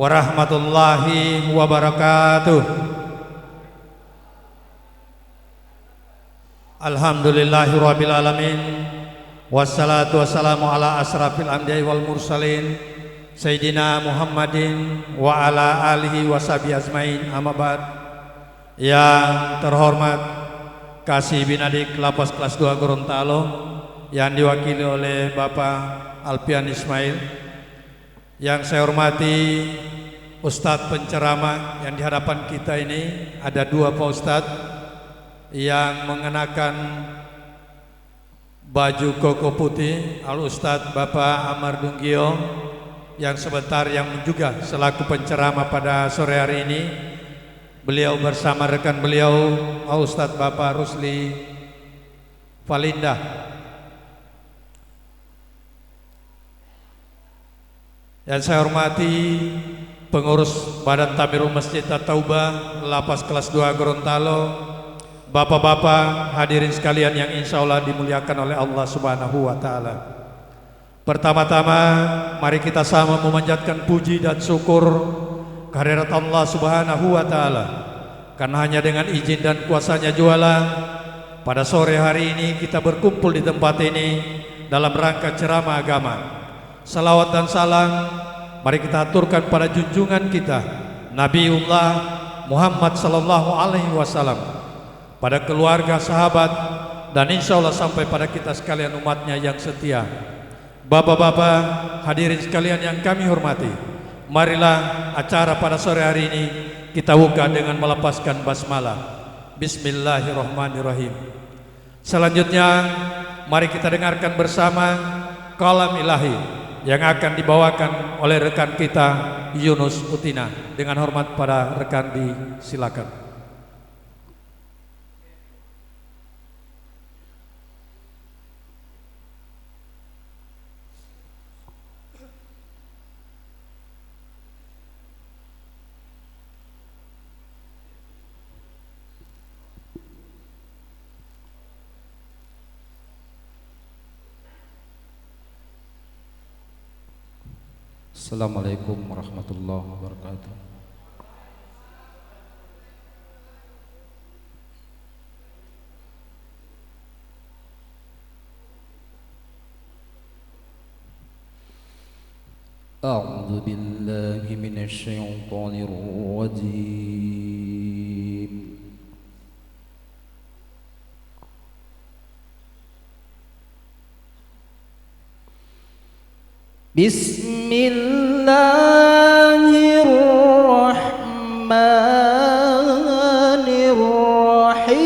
warahmatullahi wabarakatuh. Alhamdulillahirabbil alamin. Wassalatu wassalamu ala asrafil anbiya'i wal mursalin Sayyidina Muhammadin wa ala alihi washabihi ajmain. Amma ba'd. Yang terhormat Kasih Binadik Lapas kelas 2 Gorontalo yang diwakili oleh Bapak Alpian Ismail, yang saya hormati Ustadz penceramah yang di hadapan kita ini. Ada dua Pak Ustadz yang mengenakan baju koko putih, Al Ustadz Bapak Amar Dunggio yang sebentar yang juga selaku penceramah pada sore hari ini. Beliau bersama rekan beliau Al Ustadz Bapak Rusli Falinda. Yang saya hormati pengurus Badan Tamirul Masjid At-Taubah Lapas kelas 2 Gorontalo, Bapak-bapak hadirin sekalian yang insya Allah dimuliakan oleh Allah Subhanahu wa Ta'ala. Pertama-tama mari kita sama memanjatkan puji dan syukur kehadirat Allah Subhanahu wa Ta'ala, karena hanya dengan izin dan kuasanya jualah pada sore hari ini kita berkumpul di tempat ini dalam rangka ceramah agama. Salawat dan salam mari kita aturkan pada junjungan kita Nabiullah Muhammad sallallahu alaihi wasallam, pada keluarga, sahabat, dan insya Allah sampai pada kita sekalian umatnya yang setia. Bapak-bapak hadirin sekalian yang kami hormati, marilah acara pada sore hari ini kita buka dengan melepaskan basmalah. Bismillahirrahmanirrahim. Selanjutnya mari kita dengarkan bersama kalam ilahi yang akan dibawakan oleh rekan kita Yunus Utina. Dengan hormat pada rekan disilakan. Assalamualaikum warahmatullahi wabarakatuh. A'udzu billahi minasy syaithanir rajim. Bismillahirrahmanirrahim.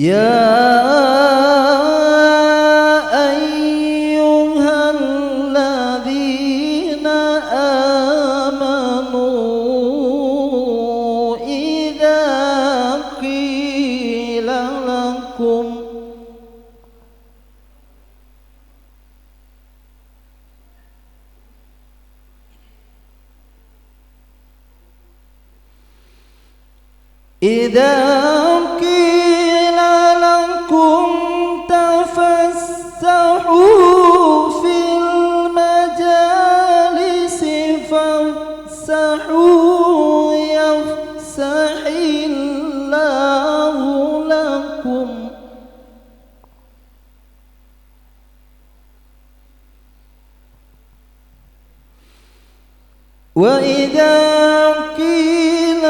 Ya إذا قيل لكم تفسحوا في المجالس فافسحوا يفسح الله لكم وإذا قيل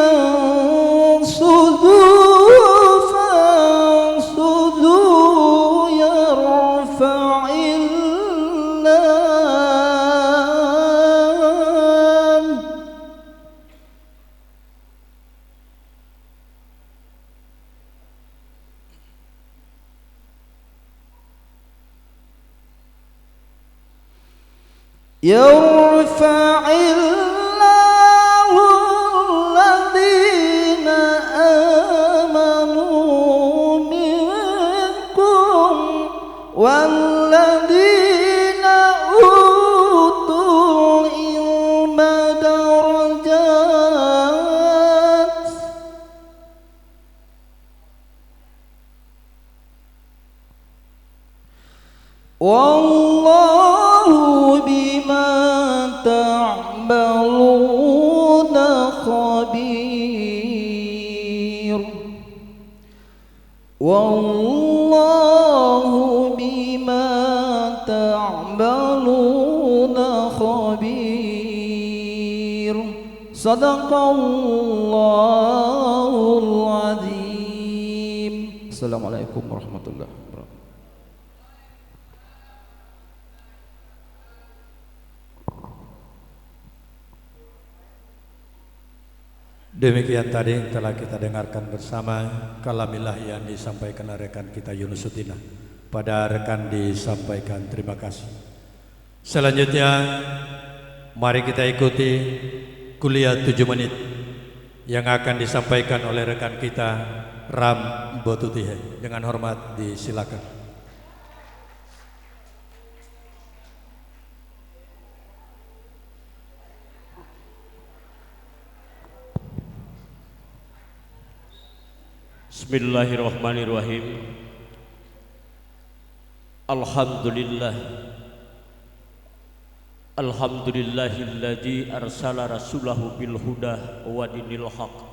فانصدوا يرفع الله يرفع الله الذين آمنوا منكم والذين أوتوا wallahu bima ta'maluna khabir. Wallahu bima ta'maluna khabir. Sadaqallahul azim. Assalamualaikum warahmatullahi wabarakatuh. Demikian tadi yang telah kita dengarkan bersama kalamilah yang disampaikan oleh rekan kita Yunus Sutina. Pada rekan disampaikan terima kasih. Selanjutnya mari kita ikuti kuliah 7 menit yang akan disampaikan oleh rekan kita Ram Botutihe. Dengan hormat disilakan. Bismillahirrahmanirrahim. Alhamdulillah. Alhamdulillahilladzi arsala rasulahu bil huda wa dinil haq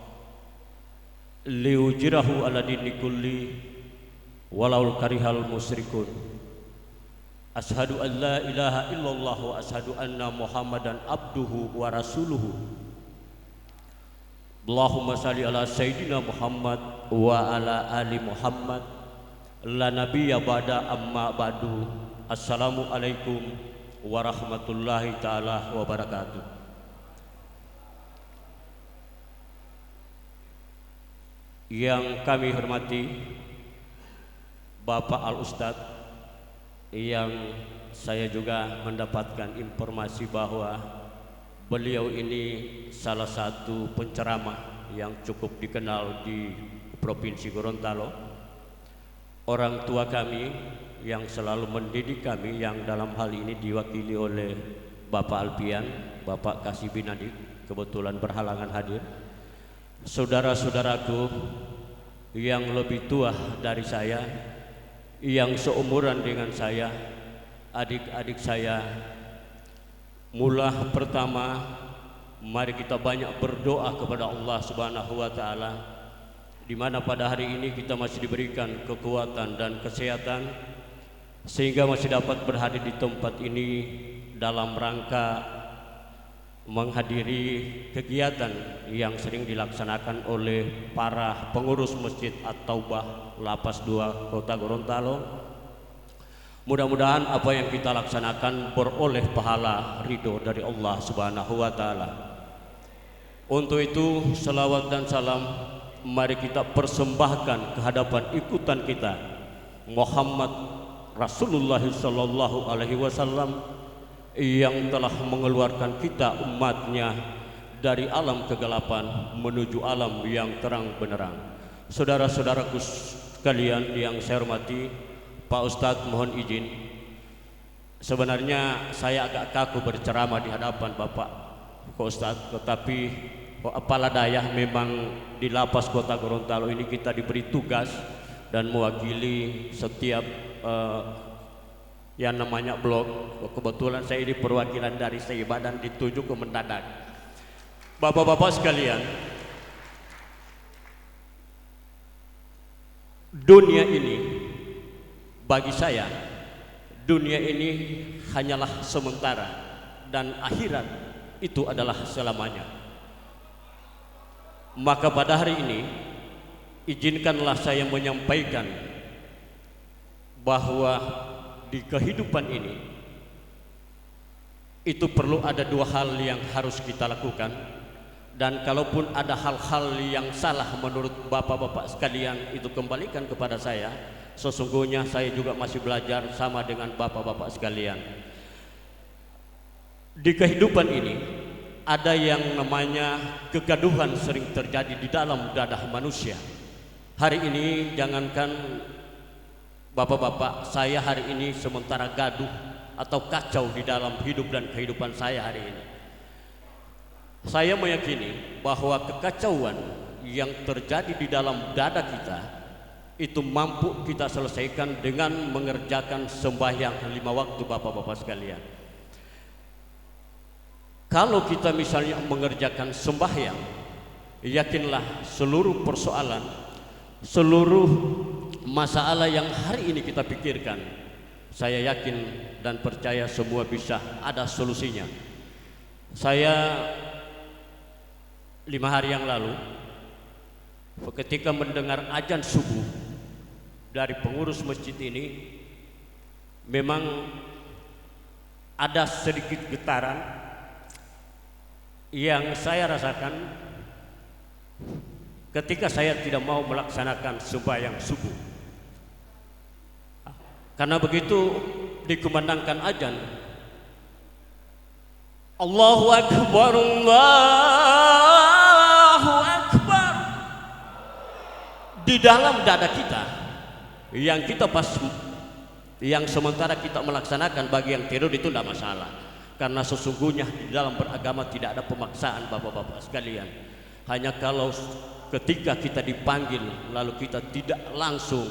liujirahu ala dini kulli walau karihal musyrikun. Ashhadu an la ilaha illallah wa ashhadu anna muhammadan abduhu wa rasuluhu. Allahumma salli ala sayyidina Muhammad wa ala ali Muhammad. La nabiyya ba'da amma ba'du. Assalamualaikum warahmatullahi ta'ala wabarakatuh. Yang kami hormati Bapak Al-Ustadz, yang saya juga mendapatkan informasi bahwa beliau ini salah satu penceramah yang cukup dikenal di Provinsi Gorontalo. Orang tua kami yang selalu mendidik kami, yang dalam hal ini diwakili oleh Bapak Alpian, Bapak Kasih Binadik, kebetulan berhalangan hadir. Saudara-saudaraku yang lebih tua dari saya, yang seumuran dengan saya, adik-adik saya, mula pertama, mari kita banyak berdoa kepada Allah Subhanahu wa taala, di mana pada hari ini kita masih diberikan kekuatan dan kesehatan sehingga masih dapat berhadir di tempat ini dalam rangka menghadiri kegiatan yang sering dilaksanakan oleh para pengurus Masjid At-Taubah Lapas 2 Kota Gorontalo. Mudah-mudahan apa yang kita laksanakan beroleh pahala ridho dari Allah Subhanahu wa taala. Untuk itu selawat dan salam mari kita persembahkan ke hadapan ikutan kita Muhammad Rasulullah sallallahu alaihi wasallam yang telah mengeluarkan kita umatnya dari alam kegelapan menuju alam yang terang benderang. Saudara-saudaraku sekalian yang saya hormati, Pak Ustadz mohon izin, sebenarnya saya agak kaku berceramah di hadapan Bapak Pak Ustadz, tetapi apalah daya, memang di Lapas Kota Gorontalo ini kita diberi tugas dan mewakili setiap yang namanya blok. Kebetulan saya ini perwakilan dari Seibadan dituju ke Mendadak. Bapak-bapak sekalian, dunia ini bagi saya, dunia ini hanyalah sementara dan akhirat itu adalah selamanya. Maka pada hari ini izinkanlah saya menyampaikan bahwa di kehidupan ini itu perlu ada dua hal yang harus kita lakukan, dan kalaupun ada hal-hal yang salah menurut bapak-bapak sekalian itu kembalikan kepada saya. Sesungguhnya saya juga masih belajar sama dengan bapak-bapak sekalian. Di kehidupan ini ada yang namanya kegaduhan sering terjadi di dalam dadah manusia. Hari ini jangankan bapak-bapak, saya hari ini sementara gaduh atau kacau di dalam hidup dan kehidupan saya hari ini. Saya meyakini bahwa kekacauan yang terjadi di dalam dada kita itu mampu kita selesaikan dengan mengerjakan sembahyang 5 waktu, Bapak-bapak sekalian. Kalau kita misalnya mengerjakan sembahyang, yakinlah seluruh persoalan, seluruh masalah yang hari ini kita pikirkan, saya yakin dan percaya semua bisa ada solusinya. Saya 5 hari yang lalu ketika mendengar azan subuh dari pengurus masjid ini, memang ada sedikit getaran yang saya rasakan ketika saya tidak mau melaksanakan sembahyang subuh. Karena begitu dikumandangkan azan, Allahu Akbar, Allahu Akbar, di dalam dada kita yang sementara kita melaksanakan, bagi yang tidur itu tidak masalah, karena sesungguhnya di dalam beragama tidak ada pemaksaan, Bapak-bapak sekalian. Hanya kalau ketika kita dipanggil lalu kita tidak langsung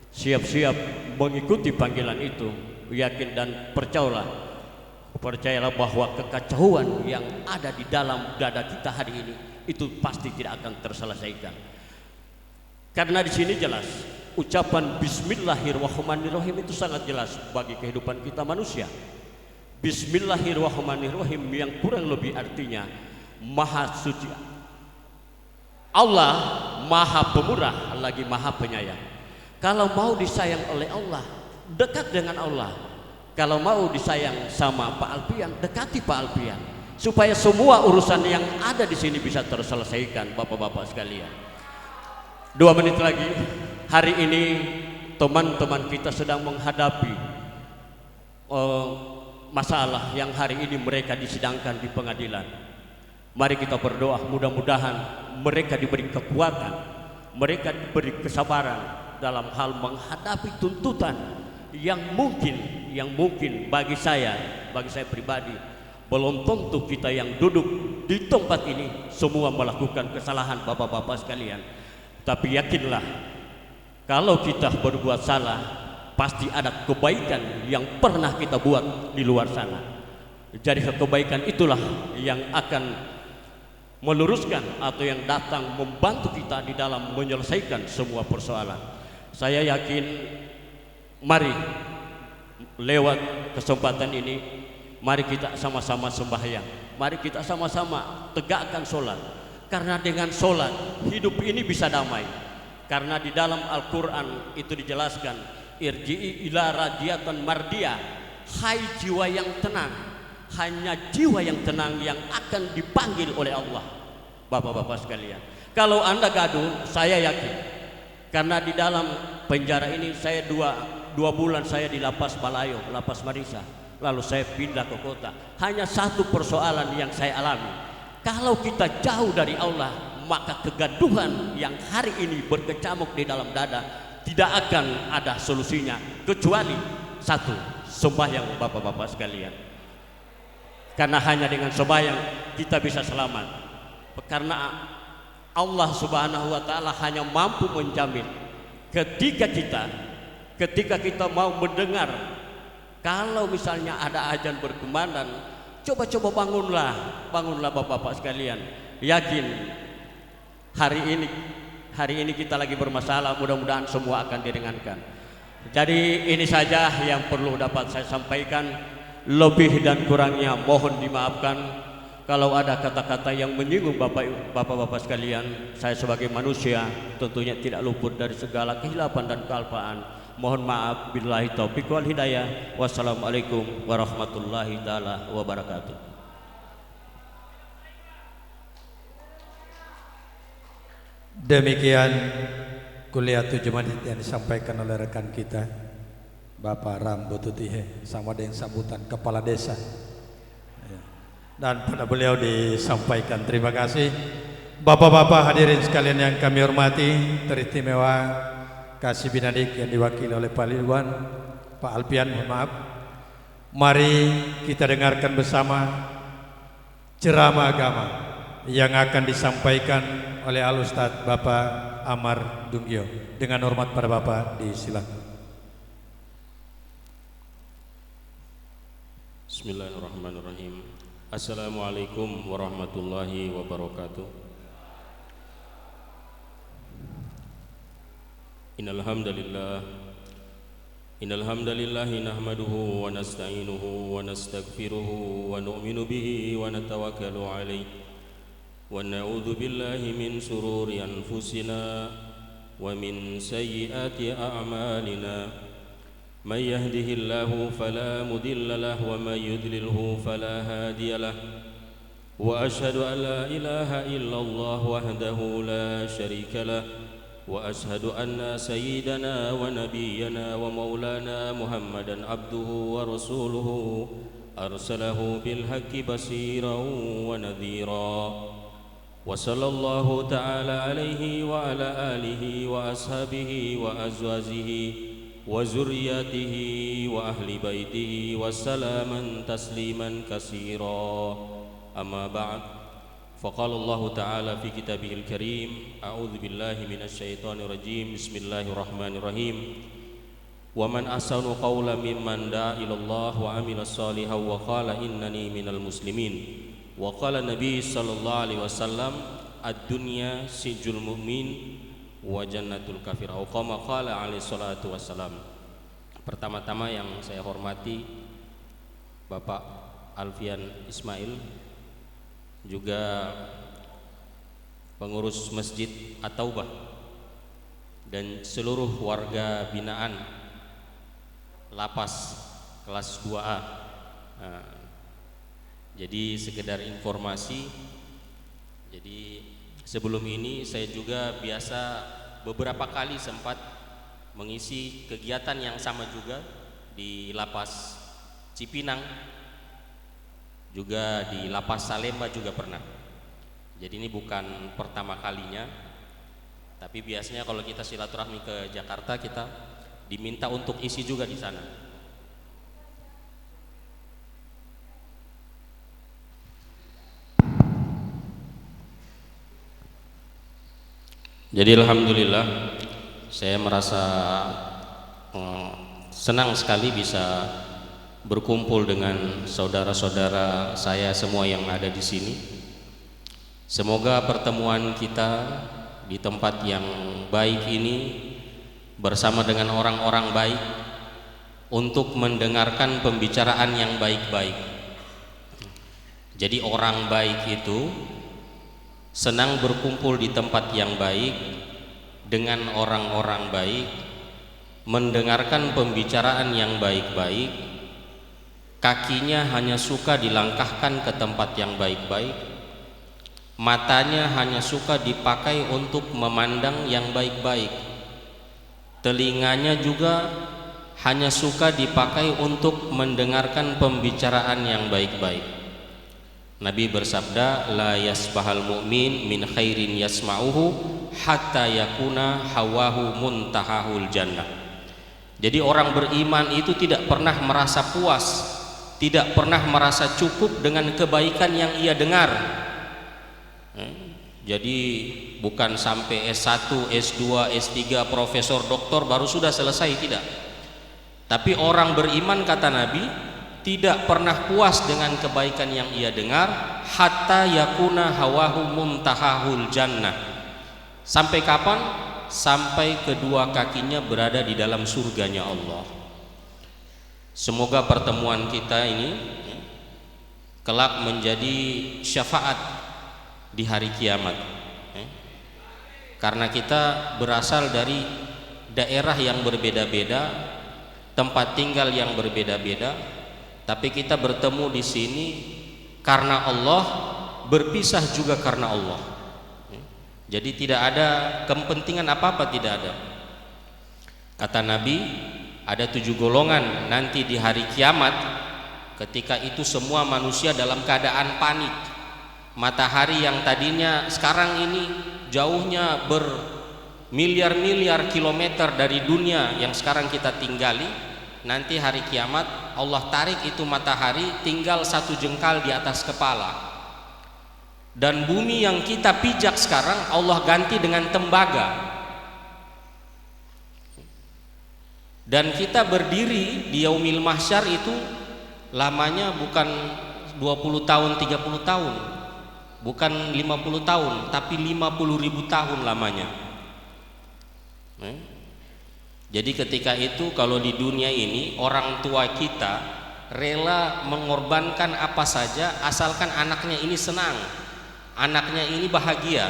siap-siap mengikuti panggilan itu, yakin dan percayalah bahwa kekacauan yang ada di dalam dada kita hari ini itu pasti tidak akan terselesaikan. Karena di sini jelas ucapan Bismillahirrahmanirrahim itu sangat jelas bagi kehidupan kita manusia. Bismillahirrahmanirrahim yang kurang lebih artinya Maha Suci Allah, Maha Pemurah lagi Maha Penyayang. Kalau mau disayang oleh Allah, dekat dengan Allah. Kalau mau disayang sama Pak Alpian, dekati Pak Alpian, supaya semua urusan yang ada di sini bisa terselesaikan, Bapak-bapak sekalian. 2 menit lagi, hari ini teman-teman kita sedang menghadapi masalah yang hari ini mereka disidangkan di pengadilan. Mari kita berdoa, mudah-mudahan mereka diberi kekuatan, mereka diberi kesabaran dalam hal menghadapi tuntutan yang mungkin bagi saya pribadi, belum tentu kita yang duduk di tempat ini semua melakukan kesalahan, Bapak-bapak sekalian. Tapi yakinlah, kalau kita berbuat salah, pasti ada kebaikan yang pernah kita buat di luar sana. Jadi kebaikan itulah yang akan meluruskan atau yang datang membantu kita di dalam menyelesaikan semua persoalan. Saya yakin, mari lewat kesempatan ini, mari kita sama-sama sembahyang, mari kita sama-sama tegakkan sholat. Karena dengan sholat hidup ini bisa damai. Karena di dalam Al-Quran itu dijelaskan, irji'i ila radiyatan mardiyah, hai jiwa yang tenang, hanya jiwa yang tenang yang akan dipanggil oleh Allah. Bapak-bapak sekalian, kalau Anda gaduh, saya yakin, karena di dalam penjara ini saya dua bulan saya di Lapas Balayo, Lapas Marisa, lalu saya pindah ke kota. Hanya satu persoalan yang saya alami, kalau kita jauh dari Allah, maka kegaduhan yang hari ini berkecamuk di dalam dada tidak akan ada solusinya, kecuali satu, sembahyang, Bapak-bapak sekalian. Karena hanya dengan sembahyang kita bisa selamat. Karena Allah Subhanahu wa Ta'ala hanya mampu menjamin ketika kita mau mendengar, kalau misalnya ada azan berkumandang, coba bangunlah Bapak-bapak sekalian. Yakin hari ini kita lagi bermasalah, mudah-mudahan semua akan diringankan. Jadi ini saja yang perlu dapat saya sampaikan. Lebih dan kurangnya mohon dimaafkan. Kalau ada kata-kata yang menyinggung Bapak-bapak sekalian, saya sebagai manusia tentunya tidak luput dari segala kehilapan dan kealpaan. Mohon maaf, billahi taufiq wal hidayah. Wassalamualaikum warahmatullahi taala wabarakatuh. Demikian kuliah 7 menit yang disampaikan oleh rekan kita Bapak Rambo Tutihe sama dengan sambutan kepala desa. Dan pada beliau disampaikan terima kasih. Bapak-bapak hadirin sekalian yang kami hormati, teristimewa Kasih Binadik yang diwakili oleh Pak Ridwan, Pak Alpian, mohon maaf. Mari kita dengarkan bersama ceramah agama yang akan disampaikan oleh Al Ustadz Bapak Amar Dunggio. Dengan hormat pada Bapak, disilakan. Bismillahirrahmanirrahim. Assalamualaikum warahmatullahi wabarakatuh. Innal hamdalillah nahmaduhu wa nasta'inuhu wa nastaghfiruhu wa nu'minu bihi wa natawakkalu alaihi wa na'udzu billahi min shururi anfusina wa min sayyiati a'malina. من يهده الله فلا مضل له ومن يضلله فلا هادي له وأشهد أن لا إله إلا الله وحده لا شريك له وأشهد أن سيدنا ونبينا ومولانا محمدا عبده ورسوله أرسله بالحق بشيرا ونذيرا وصلى الله تعالى عليه وعلى آله وأصحابه وأزواجه وذريته وأهل بيته وسلاما تسليما كثيرا أما بعد فقال الله تعالى في كتابه الكريم أعوذ بالله من الشيطان الرجيم بسم الله الرحمن الرحيم ومن أحسن قولا ممن دعا إلى الله وعمل صالحا وقال إنني من المسلمين وقال النبي صلى الله عليه وسلم الدنيا سجن المؤمن wa jannatul kafir au kama qala alaihi salatu wassalam. Pertama-tama yang saya hormati Bapak Alfian Ismail, juga pengurus Masjid At-Taubah dan seluruh warga binaan Lapas kelas 2A. Jadi sekedar informasi, jadi sebelum ini saya juga biasa beberapa kali sempat mengisi kegiatan yang sama juga di Lapas Cipinang, juga di Lapas Salemba juga pernah. Jadi ini bukan pertama kalinya, tapi biasanya kalau kita silaturahmi ke Jakarta kita diminta untuk isi juga di sana. Jadi alhamdulillah saya merasa senang sekali bisa berkumpul dengan saudara-saudara saya semua yang ada di sini. Semoga pertemuan kita di tempat yang baik ini bersama dengan orang-orang baik untuk mendengarkan pembicaraan yang baik-baik. Jadi orang baik itu senang berkumpul di tempat yang baik dengan orang-orang baik, mendengarkan pembicaraan yang baik-baik, kakinya hanya suka dilangkahkan ke tempat yang baik-baik, matanya hanya suka dipakai untuk memandang yang baik-baik, telinganya juga hanya suka dipakai untuk mendengarkan pembicaraan yang baik-baik. Nabi bersabda, la yasbahal mu'min min khairin yasma'uhu hatta yakuna hawahu muntahahul jannah. Jadi orang beriman itu tidak pernah merasa puas, tidak pernah merasa cukup dengan kebaikan yang ia dengar. Jadi bukan sampai S1, S2, S3, profesor, doktor baru sudah selesai, tidak. Tapi orang beriman, kata Nabi, tidak pernah puas dengan kebaikan yang ia dengar hatta yakuna hawahu muntahahul jannah. Sampai kapan? Sampai kedua kakinya berada di dalam surganya Allah. Semoga pertemuan kita ini kelak menjadi syafaat di hari kiamat, karena kita berasal dari daerah yang berbeda-beda, tempat tinggal yang berbeda-beda, tapi kita bertemu di sini karena Allah, berpisah juga karena Allah. Jadi tidak ada kepentingan apa-apa, tidak ada. Kata Nabi, ada 7 golongan nanti di hari kiamat. Ketika itu semua manusia dalam keadaan panik. Matahari yang tadinya sekarang ini jauhnya bermiliar-miliar kilometer dari dunia yang sekarang kita tinggali, nanti hari kiamat Allah tarik itu matahari tinggal 1 jengkal di atas kepala. Dan bumi yang kita pijak sekarang Allah ganti dengan tembaga. Dan kita berdiri di yaumil mahsyar itu lamanya bukan 20 tahun, 30 tahun, bukan 50 tahun, tapi 50.000 tahun lamanya. Jadi ketika itu kalau di dunia ini orang tua kita rela mengorbankan apa saja asalkan anaknya ini senang, anaknya ini bahagia.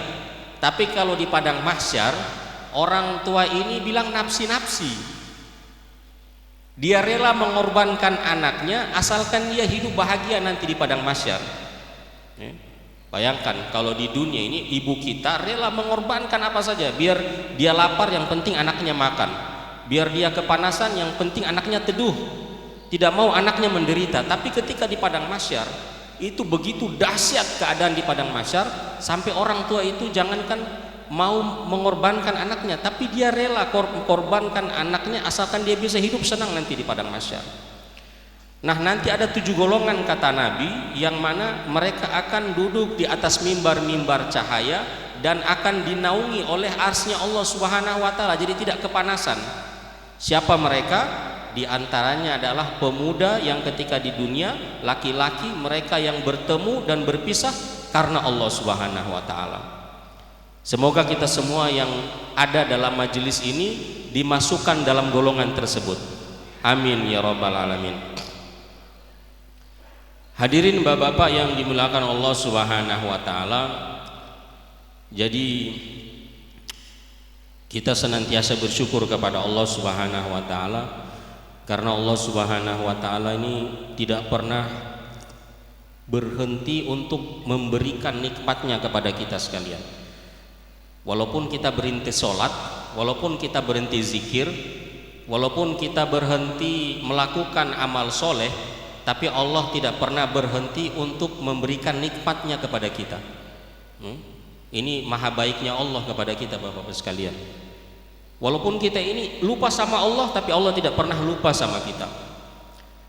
Tapi kalau di padang mahsyar orang tua ini bilang nafsi-nafsi. Dia rela mengorbankan anaknya asalkan dia hidup bahagia nanti di padang mahsyar. Bayangkan kalau di dunia ini ibu kita rela mengorbankan apa saja biar dia lapar, yang penting anaknya makan. Biar dia kepanasan, yang penting anaknya teduh. Tidak mau anaknya menderita. Tapi ketika di padang mahsyar itu begitu dahsyat keadaan di padang mahsyar sampai orang tua itu jangankan mau mengorbankan anaknya, tapi dia rela korbankan anaknya asalkan dia bisa hidup senang nanti di padang mahsyar. Nah, nanti ada 7 golongan kata Nabi yang mana mereka akan duduk di atas mimbar-mimbar cahaya dan akan dinaungi oleh arsy-Nya Allah Subhanahu wa taala, jadi tidak kepanasan. Siapa mereka? Di antaranya adalah pemuda yang ketika di dunia, laki-laki mereka yang bertemu dan berpisah karena Allah Subhanahu wa taala. Semoga kita semua yang ada dalam majelis ini dimasukkan dalam golongan tersebut. Amin ya rabbal alamin. Hadirin bapak-bapak yang dimuliakan Allah Subhanahu wa taala. Jadi kita senantiasa bersyukur kepada Allah Subhanahu wa taala karena Allah Subhanahu wa taala ini tidak pernah berhenti untuk memberikan nikmatnya kepada kita sekalian. Walaupun kita berhenti sholat, walaupun kita berhenti zikir, walaupun kita berhenti melakukan amal soleh, tapi Allah tidak pernah berhenti untuk memberikan nikmatnya kepada kita. Ini maha baiknya Allah kepada kita bapak-bapak sekalian. Walaupun kita ini lupa sama Allah, tapi Allah tidak pernah lupa sama kita.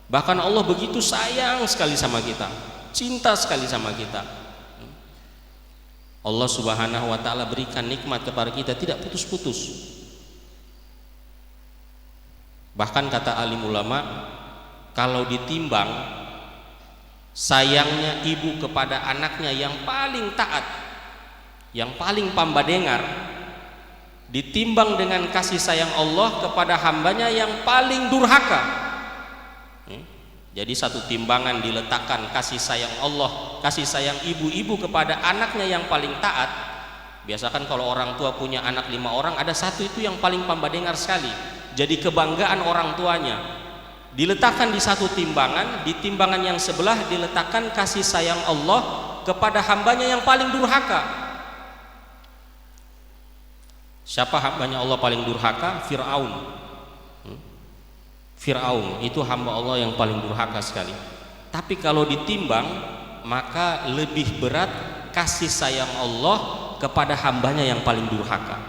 Bahkan Allah begitu sayang sekali sama kita, cinta sekali sama kita. Allah Subhanahu wa taala berikan nikmat kepada kita tidak putus-putus. Bahkan kata alim ulama, kalau ditimbang sayangnya ibu kepada anaknya yang paling taat, yang paling pambadengar, ditimbang dengan kasih sayang Allah kepada hambanya yang paling durhaka. Jadi satu timbangan diletakkan kasih sayang Allah, kasih sayang ibu-ibu kepada anaknya yang paling taat. Biasakan kalau orang tua punya anak 5 orang, ada satu itu yang paling pambadengar sekali, jadi kebanggaan orang tuanya. Diletakkan di satu timbangan, di timbangan yang sebelah diletakkan kasih sayang Allah kepada hambanya yang paling durhaka. Siapa hambanya Allah paling durhaka? Fir'aun. Fir'aun itu hamba Allah yang paling durhaka sekali. Tapi kalau ditimbang, maka lebih berat kasih sayang Allah kepada hambanya yang paling durhaka.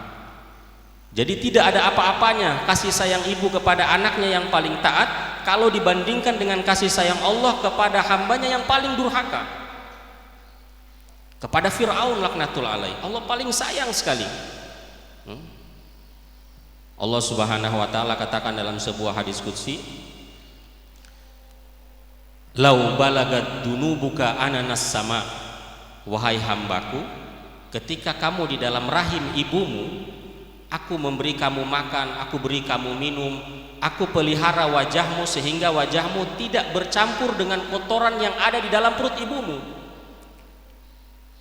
Jadi tidak ada apa-apanya kasih sayang ibu kepada anaknya yang paling taat kalau dibandingkan dengan kasih sayang Allah kepada hambanya yang paling durhaka. Kepada Fir'aun laknatul alaih, Allah paling sayang sekali. Allah Subhanahu wa taala katakan dalam sebuah hadis qudsi, "Lau balagat dunubuka ananas sama." Wahai hambaku, ketika kamu di dalam rahim ibumu, aku memberi kamu makan, aku beri kamu minum, aku pelihara wajahmu sehingga wajahmu tidak bercampur dengan kotoran yang ada di dalam perut ibumu.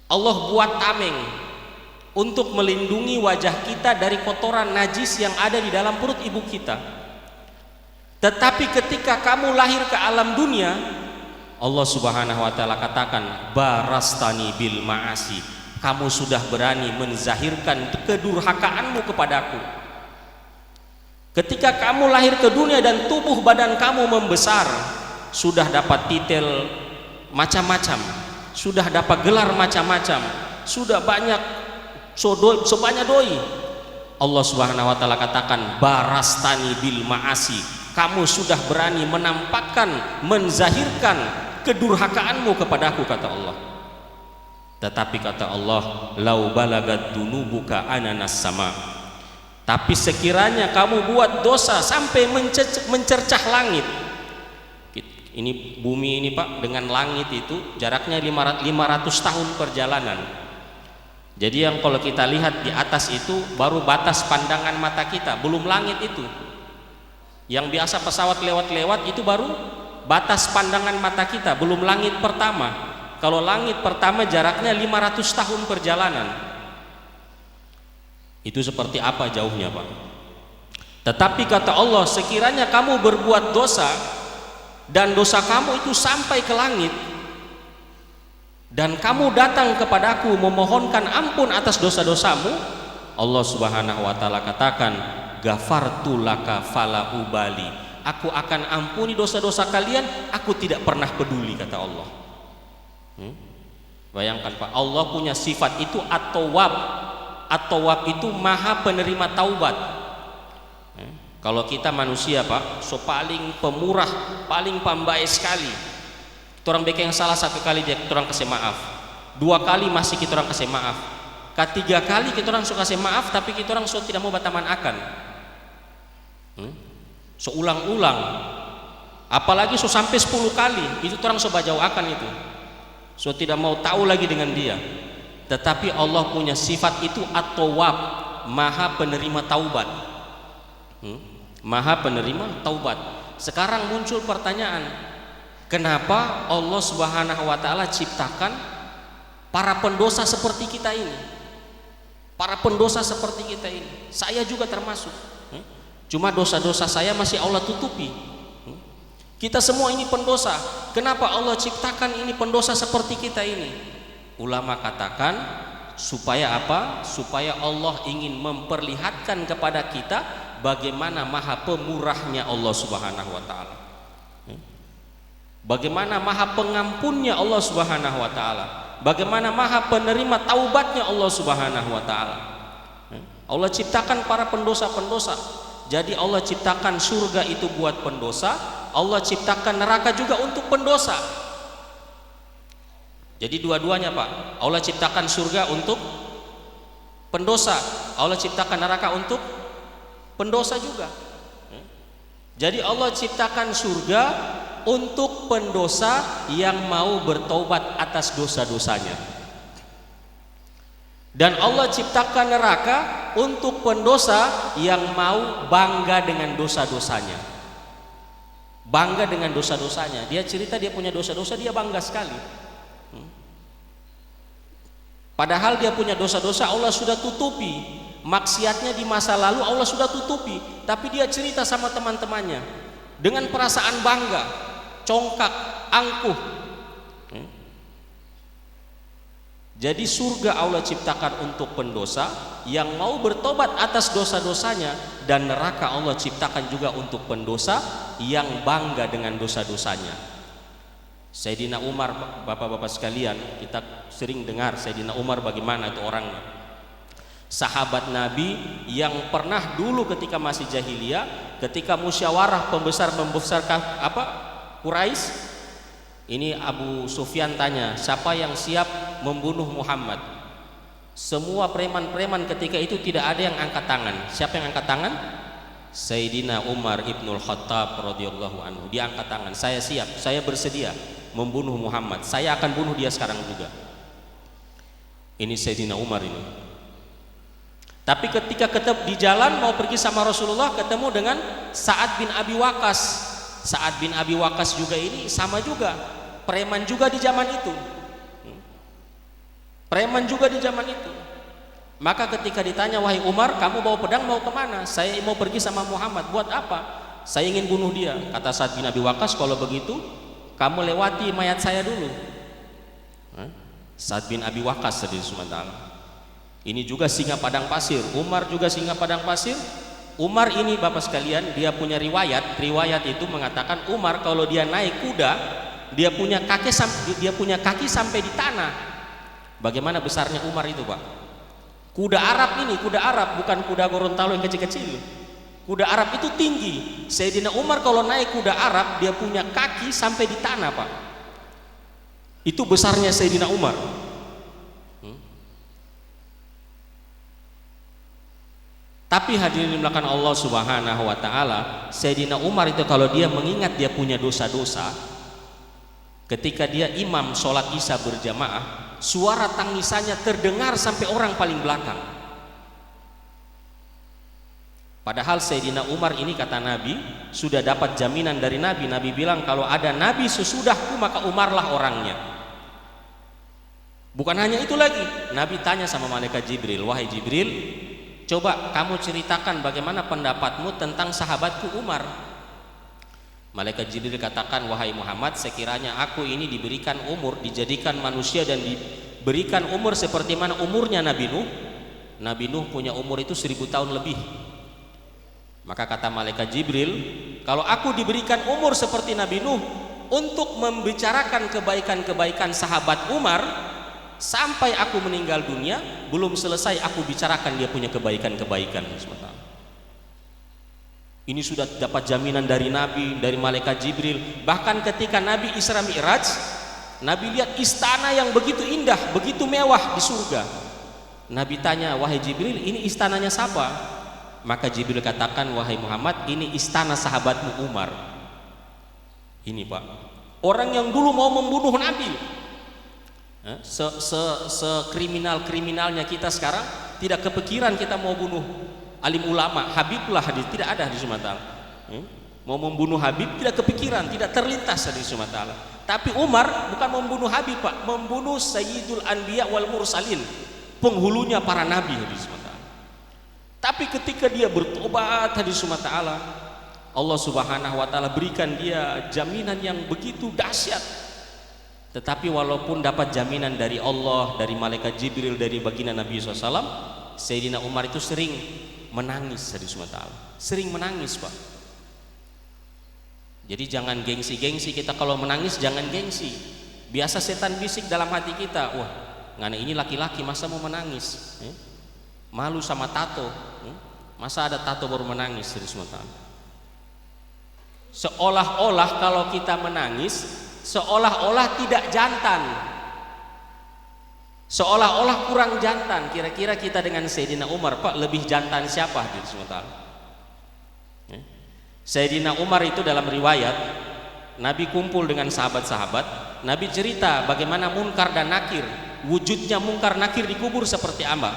Allah buat tameng untuk melindungi wajah kita dari kotoran najis yang ada di dalam perut ibu kita. Tetapi ketika kamu lahir ke alam dunia, Allah Subhanahu wa taala katakan, barastani bil ma'asi, kamu sudah berani menzahirkan kedurhakaanmu kepadaku. Ketika kamu lahir ke dunia dan tubuh badan kamu membesar, sudah dapat titel macam-macam, sudah dapat gelar macam-macam, sudah banyak sebanyak doi. Allah Subhanahu wa taala katakan, barastani bil ma'asi, kamu sudah berani menampakkan, menzahirkan kedurhakaanmu kepadaku, kata Allah. Tetapi kata Allah, lau balagat dunubuka ananas sama. Tapi sekiranya kamu buat dosa sampai mencercah langit. Ini bumi ini Pak, dengan langit itu jaraknya 500 tahun perjalanan. Jadi yang kalau kita lihat di atas itu baru batas pandangan mata kita, belum langit itu. Yang biasa pesawat lewat-lewat itu baru batas pandangan mata kita, belum langit pertama. Kalau langit pertama jaraknya 500 tahun perjalanan. Itu seperti apa jauhnya Pak? Tetapi kata Allah, sekiranya kamu berbuat dosa dan dosa kamu itu sampai ke langit, dan kamu datang kepadaku memohonkan ampun atas dosa-dosamu, Allah Subhanahu wa taala katakan, ghafartu laka fala ubali. Aku akan ampuni dosa-dosa kalian, aku tidak pernah peduli, kata Allah. Bayangkan Pak, Allah punya sifat itu at-tawwab. At-tawwab itu maha penerima taubat. Kalau kita manusia Pak, so paling pemurah, paling pambai sekali. Kita orang bikin yang salah satu kali dia kita orang kasih maaf, 2 kali masih kita orang kasih maaf, ketiga kali kita orang so kasih maaf, tapi kita orang so tidak mau bataman akan. So ulang-ulang, apalagi so sampai 10 kali, itu orang so bajau akan itu, so tidak mau tahu lagi dengan dia. Tetapi Allah punya sifat itu at-tawwab, maha penerima taubat. Maha penerima taubat. Sekarang muncul pertanyaan, kenapa Allah Subhanahu wa taala ciptakan para pendosa seperti kita ini? Para pendosa seperti kita ini. Saya juga termasuk. Cuma dosa-dosa saya masih Allah tutupi. Kita semua ini pendosa. Kenapa Allah ciptakan ini pendosa seperti kita ini? Ulama katakan supaya apa? Supaya Allah ingin memperlihatkan kepada kita bagaimana maha pemurahnya Allah Subhanahu wa taala. Bagaimana maha pengampunnya Allah Subhanahu wa taala. Bagaimana maha penerima taubatnya Allah Subhanahu wa taala. Allah ciptakan para pendosa-pendosa. Jadi Allah ciptakan surga itu buat pendosa, Allah ciptakan neraka juga untuk pendosa. Jadi dua-duanya Pak. Allah ciptakan surga untuk pendosa, Allah ciptakan neraka untuk pendosa juga. Jadi Allah ciptakan surga untuk pendosa yang mau bertobat atas dosa-dosanya, dan Allah ciptakan neraka untuk pendosa yang mau bangga dengan dosa-dosanya. Bangga dengan dosa-dosanya. Dia cerita dia punya dosa-dosa, dia bangga sekali. Padahal dia punya dosa-dosa Allah sudah tutupi. Maksiatnya di masa lalu Allah sudah tutupi, tapi dia cerita sama teman-temannya dengan perasaan bangga, congkak, angkuh. Jadi surga Allah ciptakan untuk pendosa yang mau bertobat atas dosa-dosanya, dan neraka Allah ciptakan juga untuk pendosa yang bangga dengan dosa-dosanya. Sayyidina Umar, bapak-bapak sekalian, kita sering dengar Sayyidina Umar bagaimana itu orangnya. Sahabat Nabi yang pernah dulu ketika masih jahiliyah, ketika musyawarah pembesar-pembesar Quraisy, ini Abu Sufyan tanya, siapa yang siap membunuh Muhammad? Semua preman-preman ketika itu tidak ada yang angkat tangan. Siapa yang angkat tangan? Sayyidina Umar ibnul Khattab radhiyallahu anhu. Dia angkat tangan, saya siap, saya bersedia membunuh Muhammad, saya akan bunuh dia sekarang juga. Ini Sayyidina Umar ini. Tapi ketika di jalan mau pergi sama Rasulullah, ketemu dengan Sa'ad bin Abi Waqqas. Sa'ad bin Abi Waqqas juga ini sama juga, preman juga di zaman itu. Preman juga di zaman itu. Maka ketika ditanya, wahai Umar, kamu bawa pedang mau kemana? Saya mau pergi sama Muhammad. Buat apa? Saya ingin bunuh dia. Kata Sa'ad bin Abi Waqqas, kalau begitu kamu lewati mayat saya dulu. Sa'ad bin Abi Waqqas tadi Subhanallah. Ini juga singa padang pasir. Umar juga singa padang pasir. Umar ini bapak sekalian, dia punya riwayat. Riwayat itu mengatakan Umar kalau dia naik kuda, dia punya kaki sampai di tanah. Bagaimana besarnya Umar itu Pak? Kuda Arab ini, kuda Arab, bukan kuda Gorontalo yang kecil-kecil. Kuda Arab itu tinggi. Sayyidina Umar kalau naik kuda Arab, dia punya kaki sampai di tanah Pak. Itu besarnya Sayyidina Umar. Tapi hadirin dimulakan Allah Subhanahu wa taala, Sayyidina Umar itu kalau dia mengingat dia punya dosa-dosa, ketika dia imam sholat Isya berjamaah, suara tangisannya terdengar sampai orang paling belakang. Padahal Sayyidina Umar ini, kata Nabi, sudah dapat jaminan dari Nabi. Nabi bilang kalau ada Nabi sesudahku maka Umarlah orangnya. Bukan hanya itu lagi, Nabi tanya sama malaikat Jibril, wahai Jibril, coba kamu ceritakan bagaimana pendapatmu tentang sahabatku Umar. Malaikat Jibril katakan, wahai Muhammad, sekiranya aku ini diberikan umur, dijadikan manusia dan diberikan umur seperti mana umurnya Nabi Nuh. Nabi Nuh punya umur itu 1000 tahun lebih. Maka kata malaikat Jibril, kalau aku diberikan umur seperti Nabi Nuh untuk membicarakan kebaikan-kebaikan sahabat Umar, sampai aku meninggal dunia belum selesai aku bicarakan dia punya kebaikan-kebaikan. Ini sudah dapat jaminan dari Nabi, dari malaikat Jibril. Bahkan ketika Nabi Isra Mi'raj, Nabi lihat istana yang begitu indah, begitu mewah di surga. Nabi tanya, wahai Jibril, ini istananya siapa? Maka Jibril katakan, wahai Muhammad, ini istana sahabatmu Umar. Ini Pak, orang yang dulu mau membunuh Nabi. Sekriminal-kriminalnya kita sekarang, tidak kepikiran kita mau bunuh alim ulama, Habibullah hadis, tidak ada di Sumatera. Mau membunuh Habib tidak kepikiran, tidak terlintas di Sumatera. Tapi Umar bukan membunuh Habib Pak, membunuh Sayyidul Anbiya wal Mursalin, penghulunya para nabi di Sumatera. Tapi ketika dia bertobat hadis Sumatera, Allah Subhanahu wa taala berikan dia jaminan yang begitu dahsyat. Tetapi walaupun dapat jaminan dari Allah, dari malaikat Jibril, dari baginda Nabi SAW, Sayyidina Umar itu sering menangis hadis Sumatera. Sering menangis Pak. Jadi jangan gengsi-gengsi, kita kalau menangis jangan gengsi. Biasa setan bisik dalam hati kita, wah ngana ini laki-laki masa mau menangis, malu sama tato, masa ada tato baru menangis dari Sumatera. Seolah-olah kalau kita menangis, seolah-olah tidak jantan, seolah-olah kurang jantan. Kira-kira kita dengan Sayyidina Umar Pak, lebih jantan siapa di Sumatera? Sayyidina Umar itu dalam riwayat, Nabi kumpul dengan sahabat-sahabat, Nabi cerita bagaimana Munkar dan Nakir, wujudnya Munkar Nakir dikubur seperti apa.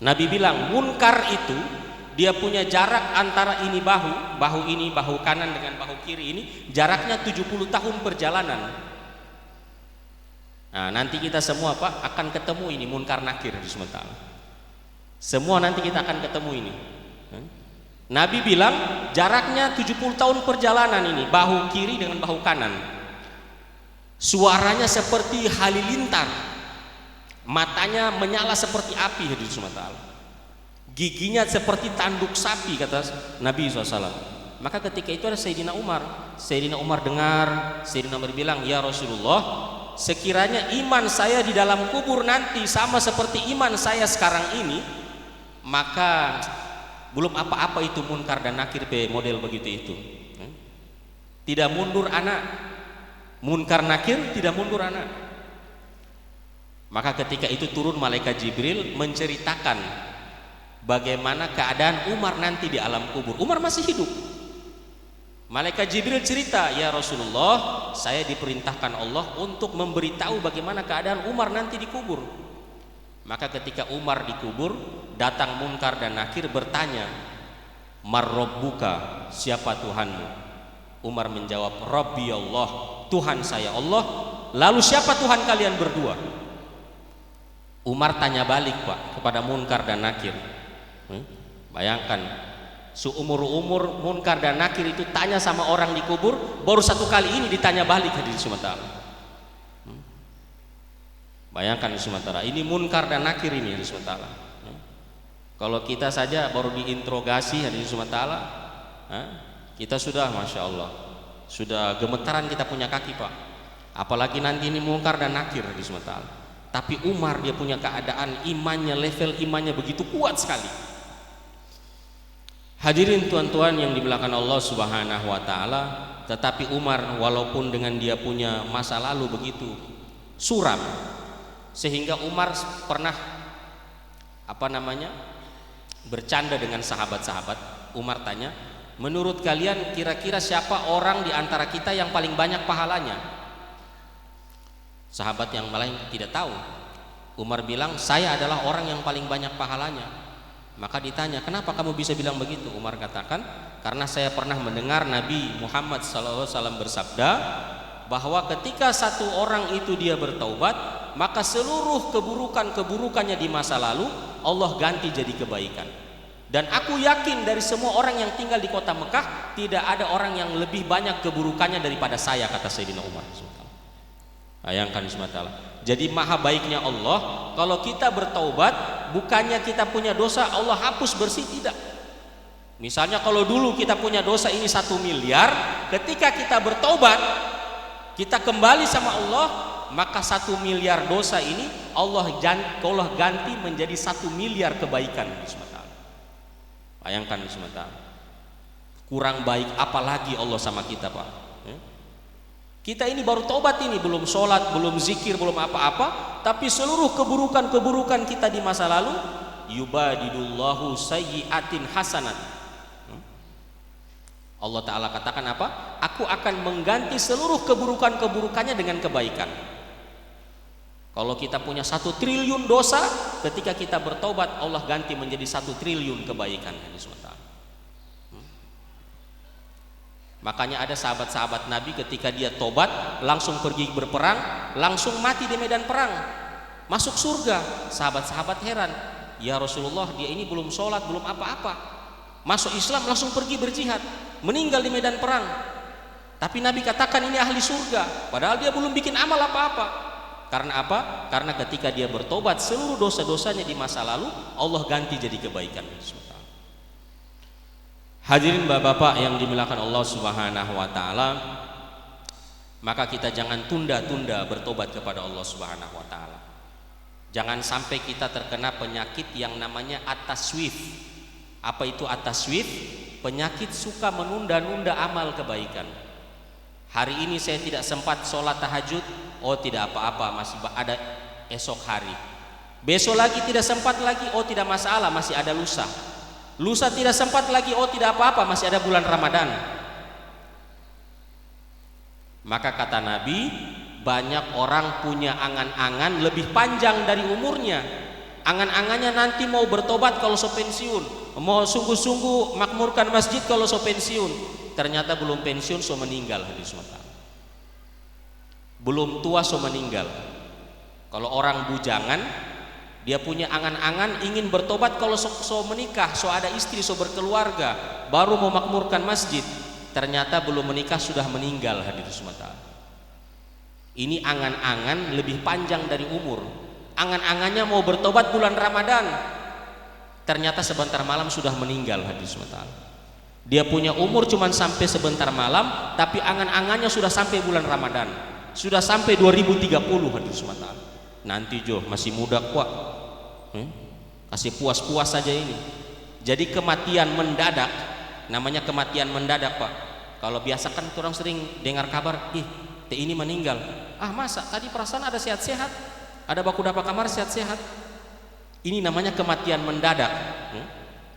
Nabi bilang Munkar itu dia punya jarak antara ini bahu ini, bahu kanan dengan bahu kiri ini, jaraknya 70 tahun perjalanan. Nah, nanti kita semua Pak akan ketemu ini Munkar Nakir di Sumatera. Semua nanti kita akan ketemu ini. Nabi bilang jaraknya 70 tahun perjalanan ini, bahu kiri dengan bahu kanan. Suaranya seperti halilintar, matanya menyala seperti api di Sumatera, giginya seperti tanduk sapi kata Nabi SAW. Maka ketika itu ada Sayyidina Umar. Sayyidina Umar dengar, Sayyidina Umar bilang, ya Rasulullah, sekiranya iman saya di dalam kubur nanti sama seperti iman saya sekarang ini, maka belum apa-apa itu Munkar dan Nakir model begitu itu. Tidak mundur anak, Munkar Nakir tidak mundur anak. Maka ketika itu turun malaikat Jibril menceritakan bagaimana keadaan Umar nanti di alam kubur. Umar masih hidup. Malaikat Jibril cerita, ya Rasulullah, saya diperintahkan Allah untuk memberitahu bagaimana keadaan Umar nanti di kubur. Maka ketika Umar dikubur, datang Munkar dan Nakir bertanya, Marrabbuka, siapa Tuhanmu? Umar menjawab, Rabbi Allah, Tuhan saya Allah. Lalu siapa Tuhan kalian berdua? Umar tanya balik Pak kepada Munkar dan Nakir. Bayangkan, seumur-umur Munkar dan Nakir itu tanya sama orang di kubur, baru satu kali ini ditanya balik di Sumatera. Bayangkan di Sumatera, ini Munkar dan Nakir ini di Sumatera. Kalau kita saja baru diinterogasi di Sumatera, kita sudah Masya Allah, sudah gemetaran kita punya kaki Pak. Apalagi nanti ini Munkar dan Nakir di Sumatera. Tapi Umar dia punya keadaan imannya, level imannya begitu kuat sekali. Hadirin tuan-tuan yang dimuliakan Allah Subhanahu wa taala, tetapi Umar walaupun dengan dia punya masa lalu begitu suram, sehingga Umar pernah bercanda dengan sahabat-sahabat. Umar tanya, menurut kalian kira-kira siapa orang di antara kita yang paling banyak pahalanya? Sahabat yang lain tidak tahu. Umar bilang, saya adalah orang yang paling banyak pahalanya. Maka ditanya, kenapa kamu bisa bilang begitu? Umar katakan, karena saya pernah mendengar Nabi Muhammad SAW bersabda bahwa ketika satu orang itu dia bertaubat, maka seluruh keburukannya di masa lalu Allah ganti jadi kebaikan. Dan aku yakin dari semua orang yang tinggal di kota Mekah tidak ada orang yang lebih banyak keburukannya daripada saya, kata Sayyidina Umar. Bayangkan bismillah. Jadi maha baiknya Allah, kalau kita bertaubat bukannya kita punya dosa Allah hapus bersih, tidak. Misalnya kalau dulu kita punya dosa ini 1 miliar, ketika kita bertaubat kita kembali sama Allah, maka 1 miliar dosa ini Allah ganti menjadi 1 miliar kebaikan. Bayangkan bismillah. Kurang baik apalagi Allah sama kita, Pak. Kita ini baru tobat ini, belum sholat, belum zikir, belum apa-apa, tapi seluruh keburukan kita di masa lalu, yubadidullahu sayyiatin hasanat. Allah Ta'ala katakan apa? Aku akan mengganti seluruh keburukannya dengan kebaikan. Kalau kita punya 1 triliun dosa, ketika kita bertobat Allah ganti menjadi 1 triliun kebaikan. Makanya ada sahabat-sahabat Nabi ketika dia tobat langsung pergi berperang, langsung mati di medan perang, masuk surga. Sahabat-sahabat heran, ya Rasulullah, dia ini belum sholat, belum apa-apa, masuk Islam langsung pergi berjihad, meninggal di medan perang. Tapi Nabi katakan ini ahli surga, padahal dia belum bikin amal apa-apa. Karena apa? Karena ketika dia bertobat seluruh dosa-dosanya di masa lalu Allah ganti jadi kebaikan. Hadirin bapak-bapak yang dimuliakan Allah Subhanahu wa taala, maka kita jangan tunda-tunda bertobat kepada Allah Subhanahu wa taala. Jangan sampai kita terkena penyakit yang namanya at-taswif. Apa itu at-taswif? Penyakit suka menunda-nunda amal kebaikan. Hari ini saya tidak sempat sholat tahajud, oh tidak apa-apa, masih ada esok hari. Besok lagi tidak sempat lagi, oh tidak masalah, masih ada lusa. Lusa tidak sempat lagi, oh tidak apa-apa, masih ada bulan Ramadan. Maka kata Nabi, banyak orang punya angan-angan lebih panjang dari umurnya. Angan-angannya nanti mau bertobat kalau so pensiun, mau sungguh-sungguh makmurkan masjid kalau so pensiun. Ternyata belum pensiun so meninggal. Hadis mata. Belum tua so meninggal. Kalau orang bujangan, dia punya angan-angan ingin bertobat kalau so menikah, so ada istri, so berkeluarga, baru mau makmurkan masjid. Ternyata belum menikah sudah meninggal. Hadirin semata. Ini angan-angan lebih panjang dari umur. Angan-angannya mau bertobat bulan Ramadan, ternyata sebentar malam sudah meninggal. Hadirin semata. Dia punya umur cuman sampai sebentar malam, tapi angan-angannya sudah sampai bulan Ramadan, sudah sampai 2030. Hadirin semata. Nanti Jo masih muda kok, kasih puas-puas saja ini. Jadi kematian mendadak, namanya kematian mendadak Pak. Kalau biasa kan orang sering dengar kabar, teh ini meninggal. Ah masa tadi perasaan ada sehat-sehat, ada baku dapat kamar sehat-sehat. Ini namanya kematian mendadak.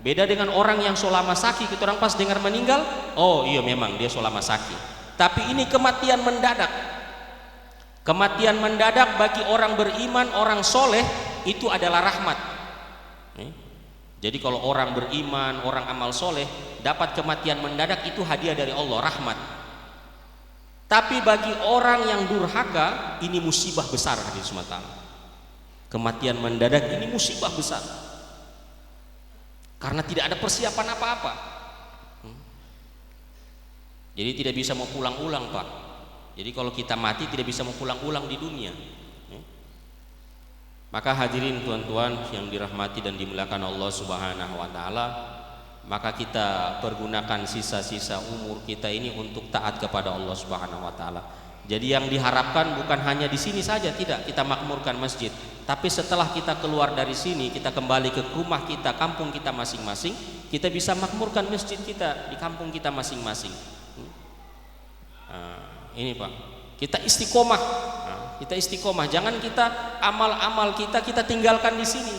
Beda dengan orang yang solama sakit, kita orang pas dengar meninggal, oh iya memang dia solama sakit. Tapi ini kematian mendadak. Kematian mendadak bagi orang beriman, orang soleh itu adalah rahmat. Jadi kalau orang beriman, orang amal soleh dapat kematian mendadak itu hadiah dari Allah, rahmat. Tapi bagi orang yang durhaka ini musibah besar. Hadirin semata. Kematian mendadak ini musibah besar karena tidak ada persiapan apa-apa. Jadi tidak bisa mau pulang-ulang Pak. Jadi kalau kita mati tidak bisa mau pulang-ulang di dunia. Maka hadirin tuan-tuan yang dirahmati dan dimuliakan Allah Subhanahu wa taala, maka kita pergunakan sisa-sisa umur kita ini untuk taat kepada Allah Subhanahu wa taala. Jadi yang diharapkan bukan hanya di sini saja, tidak kita makmurkan masjid, tapi setelah kita keluar dari sini, kita kembali ke rumah kita, kampung kita masing-masing, kita bisa makmurkan masjid kita di kampung kita masing-masing. Ini Pak, kita istiqomah, kita istiqomah. Jangan kita amal-amal kita tinggalkan di sini.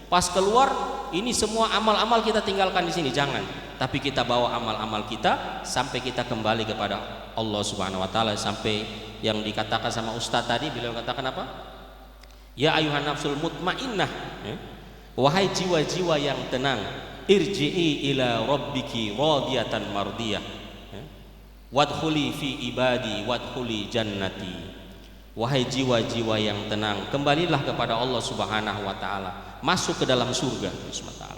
Pas keluar, ini semua amal-amal kita tinggalkan di sini, jangan. Tapi kita bawa amal-amal kita sampai kita kembali kepada Allah Subhanahu wa taala, sampai yang dikatakan sama Ustaz tadi, beliau katakan apa? Ya ayuhan nafsul mutmainnah, wahai jiwa-jiwa yang tenang, irji'i ila rabbiki radiyatan mardiyah, wadkhuli fi ibadi wadkhuli jannati. Wahai jiwa-jiwa yang tenang, kembalilah kepada Allah Subhanahu wa taala, masuk ke dalam surga SWT.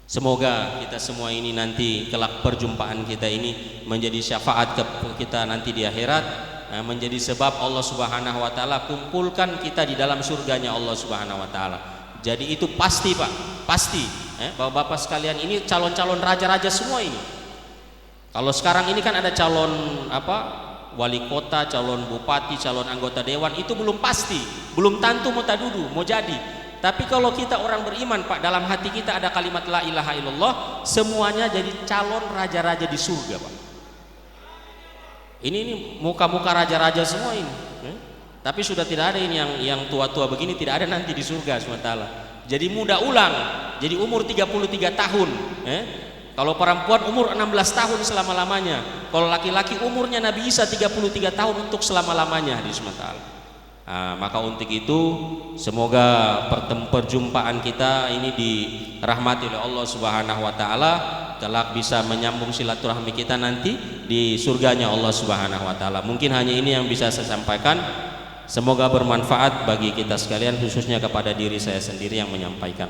Semoga kita semua ini nanti kelak perjumpaan kita ini menjadi syafaat kita nanti di akhirat, menjadi sebab Allah Subhanahu wa taala kumpulkan kita di dalam surganya Allah Subhanahu wa taala. Jadi itu pasti, Pak, pasti. Bapak-bapak sekalian, ini calon-calon raja-raja semua ini. Kalau sekarang ini kan ada calon wali kota, calon bupati, calon anggota dewan, itu belum pasti, belum tentu mau tadudu, mau jadi. Tapi kalau kita orang beriman, Pak, dalam hati kita ada kalimat la ilaha illallah, semuanya jadi calon raja-raja di surga, Pak. Ini muka-muka raja-raja semua ini. Tapi sudah tidak ada ini yang tua-tua begini, tidak ada nanti di surga SWT. Jadi muda ulang, jadi umur 33 tahun. Kalau perempuan umur 16 tahun selama-lamanya. Kalau laki-laki umurnya Nabi Isa 33 tahun untuk selama-lamanya di SWT. Maka untuk itu semoga perjumpaan kita ini dirahmati oleh Allah Subhanahu wa taala, kelak bisa menyambung silaturahmi kita nanti di surganya Allah Subhanahu wa taala. Mungkin hanya ini yang bisa saya sampaikan. Semoga bermanfaat bagi kita sekalian, khususnya kepada diri saya sendiri yang menyampaikan.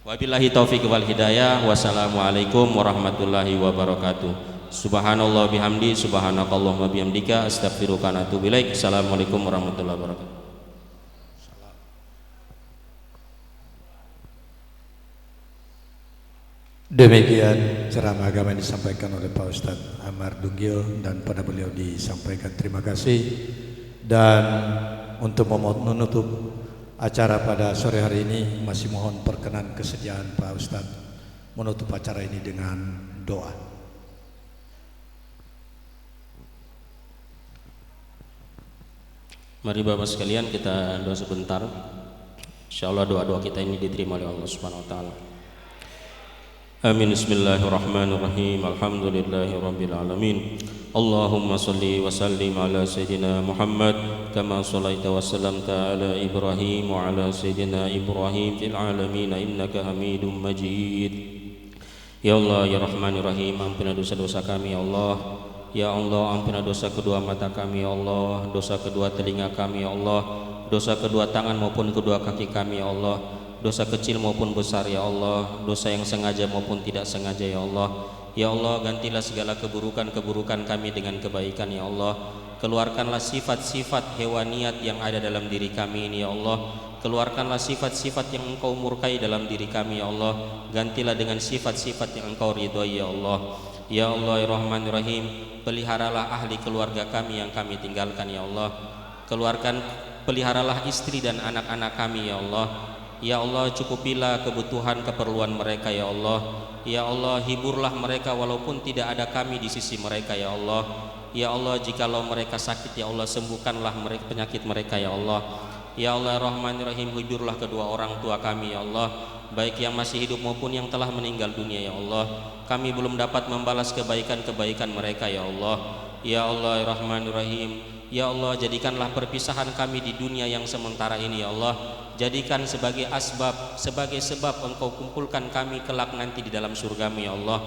Wabillahi taufiq wal hidayah. Wassalamualaikum warahmatullahi wabarakatuh. Subhanallah bihamdi, subhanakallahumma bihamdika, astaghfiruka wa atubu ilaik. Assalamualaikum warahmatullahi wabarakatuh. Demikian ceramah agama yang disampaikan oleh Pak Ustadz Amar Dunggil, dan pada beliau disampaikan terima kasih. Dan untuk menutup acara pada sore hari ini, masih mohon perkenan kesediaan Pak Ustadz menutup acara ini dengan doa. Mari Bapak sekalian kita doa sebentar. Insyaallah doa-doa kita ini diterima oleh Allah Subhanahu wa taala. Amin. Bismillahirrahmanirrahim. Alhamdulillahirabbil alamin. Allahumma shalli wa sallim ala sayyidina Muhammad kama shallaita wa sallamta ala Ibrahim wa ala sayyidina Ibrahim fil alamin innaka Hamidum Majid. Ya Allah ya Rahman ya Rahim, ampunilah dosa-dosa kami ya Allah. Ya Allah, ampunilah dosa kedua mata kami ya Allah, dosa kedua telinga kami ya Allah, dosa kedua tangan maupun kedua kaki kami ya Allah, dosa kecil maupun besar ya Allah, dosa yang sengaja maupun tidak sengaja ya Allah. Ya Allah, gantilah segala keburukan-keburukan kami dengan kebaikan ya Allah. Keluarkanlah sifat-sifat hewaniat yang ada dalam diri kami ini ya Allah. Keluarkanlah sifat-sifat yang Engkau murkai dalam diri kami ya Allah. Gantilah dengan sifat-sifat yang Engkau ridhoi ya Allah. Ya Allah ya Rahman ya Rahim, peliharalah ahli keluarga kami yang kami tinggalkan ya Allah. Peliharalah istri dan anak-anak kami ya Allah. Ya Allah, cukupilah kebutuhan keperluan mereka ya Allah. Ya Allah, hiburlah mereka walaupun tidak ada kami di sisi mereka ya Allah. Ya Allah, jikalau mereka sakit ya Allah, sembuhkanlah mereka penyakit mereka ya Allah. Ya Allah Rahman Rahim, hiburlah kedua orang tua kami ya Allah, baik yang masih hidup maupun yang telah meninggal dunia ya Allah. Kami belum dapat membalas kebaikan-kebaikan mereka ya Allah. Ya Allah Rahman Rahim, ya Allah, jadikanlah perpisahan kami di dunia yang sementara ini ya Allah, jadikan sebagai sebab Engkau kumpulkan kami kelak nanti di dalam surgamu ya Allah.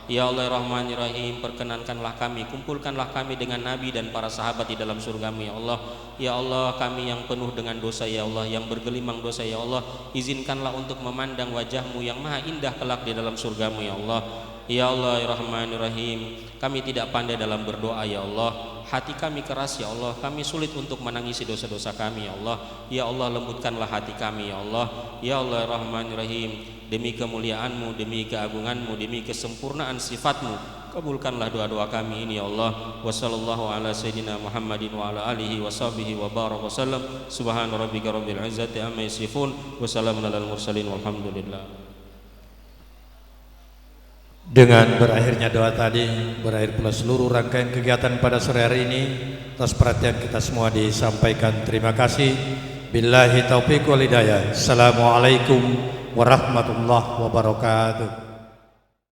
Ya Allah Rahman Rahim, perkenankanlah kami, kumpulkanlah kami dengan Nabi dan para sahabat di dalam surgamu ya Allah. Ya Allah, kami yang penuh dengan dosa ya Allah, yang bergelimang dosa ya Allah, izinkanlah untuk memandang wajahmu yang maha indah kelak di dalam surgamu ya Allah. Ya Allah Rahman Rahim, kami tidak pandai dalam berdoa ya Allah, hati kami keras ya Allah, kami sulit untuk menangisi dosa-dosa kami ya Allah. Ya Allah, lembutkanlah hati kami ya Allah. Ya Allah Rahman Rahim, demi kemuliaan-Mu, demi keagungan-Mu, demi kesempurnaan sifat-Mu, kabulkanlah doa-doa kami ini ya Allah. Wassallallahu ala sayyidina Muhammadin wa ala alihi wa sahbihi wa baraka wasallam. Subhana rabbika rabbil izzati amma yasifun, wa salamun alal mursalin, walhamdulillah. Dengan berakhirnya doa tadi, berakhir pula seluruh rangkaian kegiatan pada sore hari ini. Atas perhatian kita semua disampaikan terima kasih. Billahi taufiq wal hidayah. Assalamualaikum warahmatullahi wabarakatuh.